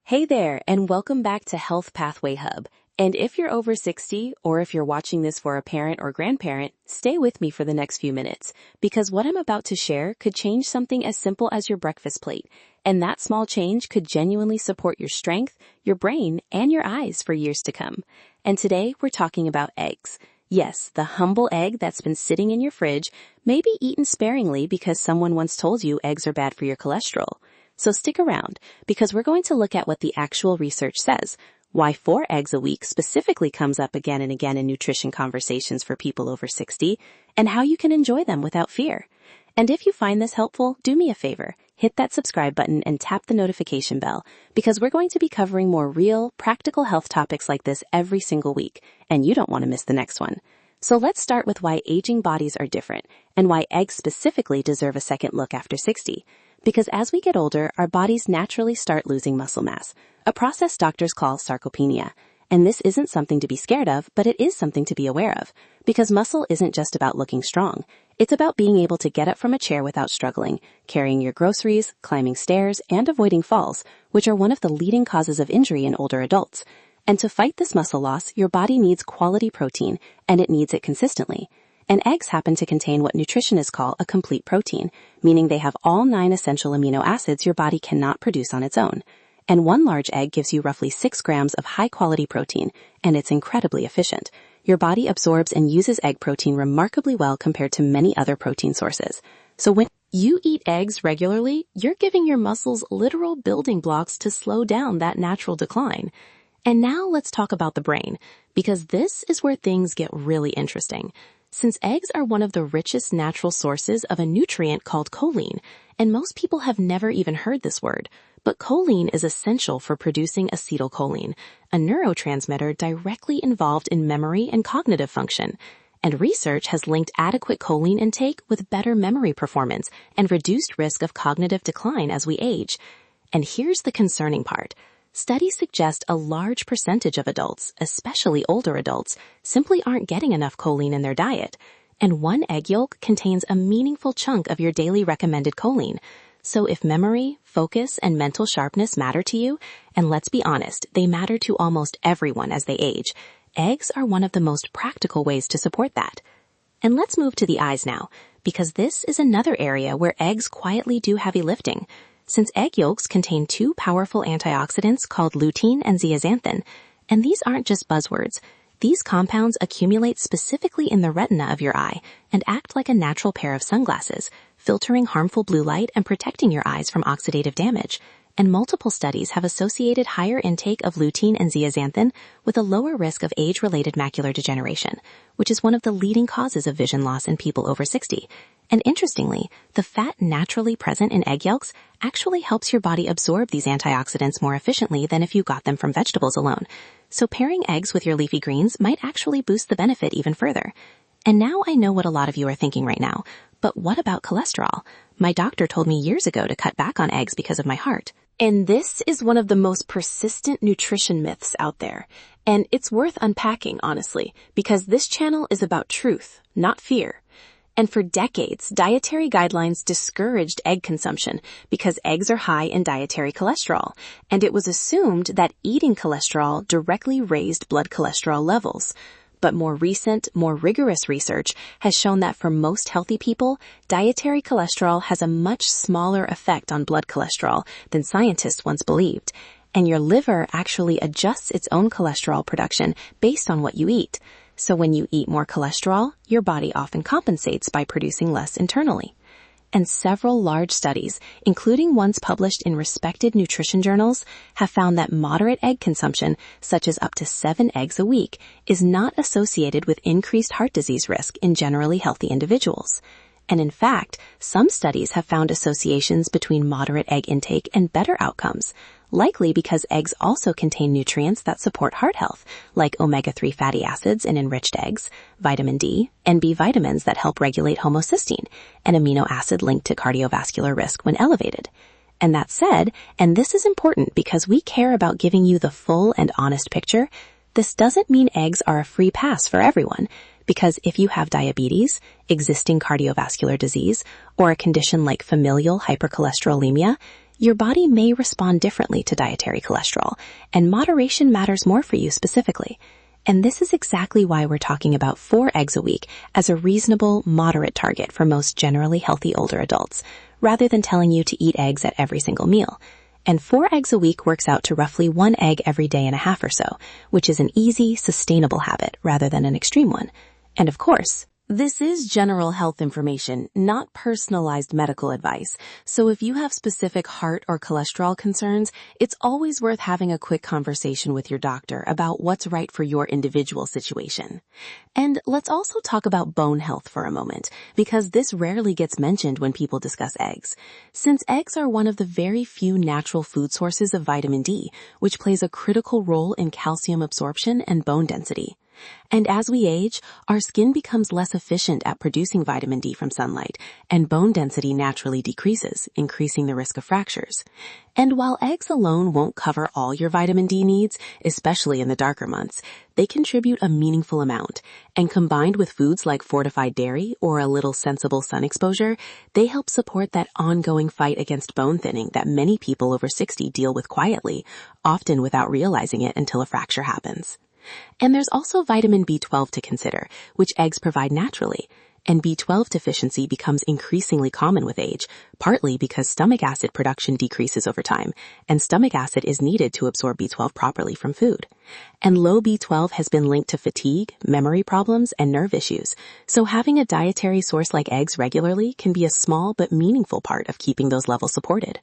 Hey there, and welcome back to Health Pathway Hub. And if you're over 60, or if you're watching this for a parent or grandparent, stay with me for the next few minutes, because what I'm about to share could change something as simple as your breakfast plate. And that small change could genuinely support your strength, your brain, and your eyes for years to come. And today, we're talking about eggs. Yes, the humble egg that's been sitting in your fridge, maybe eaten sparingly because someone once told you eggs are bad for your cholesterol. So stick around, because we're going to look at what the actual research says, why 4 eggs a week specifically comes up again and again in nutrition conversations for people over 60, and how you can enjoy them without fear. And if you find this helpful, do me a favor, hit that subscribe button and tap the notification bell, because we're going to be covering more real, practical health topics like this every single week, and you don't want to miss the next one. So let's start with why aging bodies are different, and why eggs specifically deserve a second look after 60. Because as we get older, our bodies naturally start losing muscle mass, a process doctors call sarcopenia. And this isn't something to be scared of, but it is something to be aware of. Because muscle isn't just about looking strong. It's about being able to get up from a chair without struggling, carrying your groceries, climbing stairs, and avoiding falls, which are one of the leading causes of injury in older adults. And to fight this muscle loss, your body needs quality protein, and it needs it consistently. And eggs happen to contain what nutritionists call a complete protein, meaning they have all 9 essential amino acids your body cannot produce on its own. And 1 large egg gives you roughly 6 grams of high-quality protein, and it's incredibly efficient. Your body absorbs and uses egg protein remarkably well compared to many other protein sources. So when you eat eggs regularly, you're giving your muscles literal building blocks to slow down that natural decline. And now let's talk about the brain, because this is where things get really interesting. Since eggs are one of the richest natural sources of a nutrient called choline, and most people have never even heard this word, but choline is essential for producing acetylcholine, a neurotransmitter directly involved in memory and cognitive function. And research has linked adequate choline intake with better memory performance and reduced risk of cognitive decline as we age. And here's the concerning part. Studies suggest a large percentage of adults, especially older adults, simply aren't getting enough choline in their diet. And 1 egg yolk contains a meaningful chunk of your daily recommended choline. So if memory, focus, and mental sharpness matter to you, and let's be honest, they matter to almost everyone as they age, eggs are one of the most practical ways to support that. And let's move to the eyes now, because this is another area where eggs quietly do heavy lifting. Since egg yolks contain 2 powerful antioxidants called lutein and zeaxanthin, and these aren't just buzzwords. These compounds accumulate specifically in the retina of your eye and act like a natural pair of sunglasses, filtering harmful blue light and protecting your eyes from oxidative damage. And multiple studies have associated higher intake of lutein and zeaxanthin with a lower risk of age-related macular degeneration, which is one of the leading causes of vision loss in people over 60. And interestingly, the fat naturally present in egg yolks actually helps your body absorb these antioxidants more efficiently than if you got them from vegetables alone. So pairing eggs with your leafy greens might actually boost the benefit even further. And now I know what a lot of you are thinking right now, but what about cholesterol? My doctor told me years ago to cut back on eggs because of my heart. And this is one of the most persistent nutrition myths out there. And it's worth unpacking, honestly, because this channel is about truth, not fear. And for decades, dietary guidelines discouraged egg consumption because eggs are high in dietary cholesterol, and it was assumed that eating cholesterol directly raised blood cholesterol levels. But more recent, more rigorous research has shown that for most healthy people, dietary cholesterol has a much smaller effect on blood cholesterol than scientists once believed. And your liver actually adjusts its own cholesterol production based on what you eat. So when you eat more cholesterol, your body often compensates by producing less internally. And several large studies, including ones published in respected nutrition journals, have found that moderate egg consumption, such as up to 7 eggs a week, is not associated with increased heart disease risk in generally healthy individuals. And in fact, some studies have found associations between moderate egg intake and better outcomes, likely because eggs also contain nutrients that support heart health, like omega-3 fatty acids in enriched eggs, vitamin D, and B vitamins that help regulate homocysteine, an amino acid linked to cardiovascular risk when elevated. And that said, and this is important because we care about giving you the full and honest picture, this doesn't mean eggs are a free pass for everyone. Because if you have diabetes, existing cardiovascular disease, or a condition like familial hypercholesterolemia, Your body may respond differently to dietary cholesterol, and moderation matters more for you specifically. And this is exactly why we're talking about 4 eggs a week as a reasonable, moderate target for most generally healthy older adults, rather than telling you to eat eggs at every single meal. And 4 eggs a week works out to roughly 1 egg every day and a half or so, which is an easy, sustainable habit rather than an extreme one. And of course, this is general health information, not personalized medical advice. So if you have specific heart or cholesterol concerns, it's always worth having a quick conversation with your doctor about what's right for your individual situation. And let's also talk about bone health for a moment, because this rarely gets mentioned when people discuss eggs. Since eggs are one of the very few natural food sources of vitamin D, which plays a critical role in calcium absorption and bone density. And as we age, our skin becomes less efficient at producing vitamin D from sunlight, and bone density naturally decreases, increasing the risk of fractures. And while eggs alone won't cover all your vitamin D needs, especially in the darker months, they contribute a meaningful amount. And combined with foods like fortified dairy or a little sensible sun exposure, they help support that ongoing fight against bone thinning that many people over 60 deal with quietly, often without realizing it until a fracture happens. And there's also vitamin B12 to consider, which eggs provide naturally. And B12 deficiency becomes increasingly common with age, partly because stomach acid production decreases over time, and stomach acid is needed to absorb B12 properly from food. And low B12 has been linked to fatigue, memory problems, and nerve issues, so having a dietary source like eggs regularly can be a small but meaningful part of keeping those levels supported.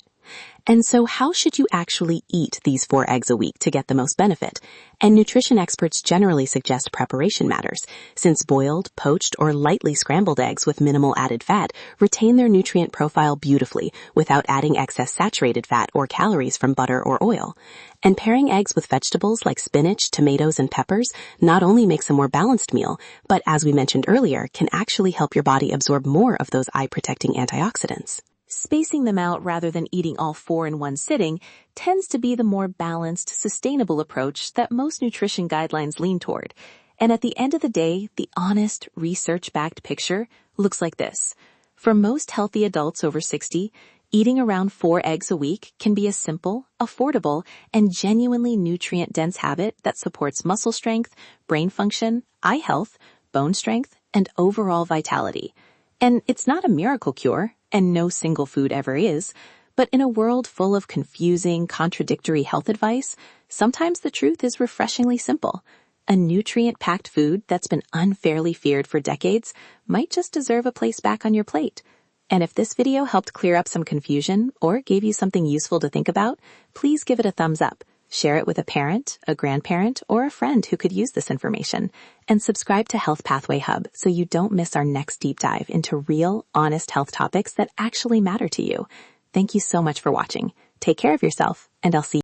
And so how should you actually eat these 4 eggs a week to get the most benefit? And nutrition experts generally suggest preparation matters, since boiled, poached, or lightly scrambled eggs with minimal added fat retain their nutrient profile beautifully without adding excess saturated fat or calories from butter or oil. And pairing eggs with vegetables like spinach, tomatoes, and peppers not only makes a more balanced meal, but as we mentioned earlier, can actually help your body absorb more of those eye-protecting antioxidants. Spacing them out rather than eating all 4 in one sitting tends to be the more balanced, sustainable approach that most nutrition guidelines lean toward. And at the end of the day, the honest, research-backed picture looks like this. For most healthy adults over 60, eating around 4 eggs a week can be a simple, affordable, and genuinely nutrient-dense habit that supports muscle strength, brain function, eye health, bone strength, and overall vitality. And it's not a miracle cure, and no single food ever is, but in a world full of confusing, contradictory health advice, sometimes the truth is refreshingly simple. A nutrient-packed food that's been unfairly feared for decades might just deserve a place back on your plate. And if this video helped clear up some confusion or gave you something useful to think about, please give it a thumbs up. Share it with a parent, a grandparent, or a friend who could use this information. And subscribe to Health Pathway Hub so you don't miss our next deep dive into real, honest health topics that actually matter to you. Thank you so much for watching. Take care of yourself, and I'll see you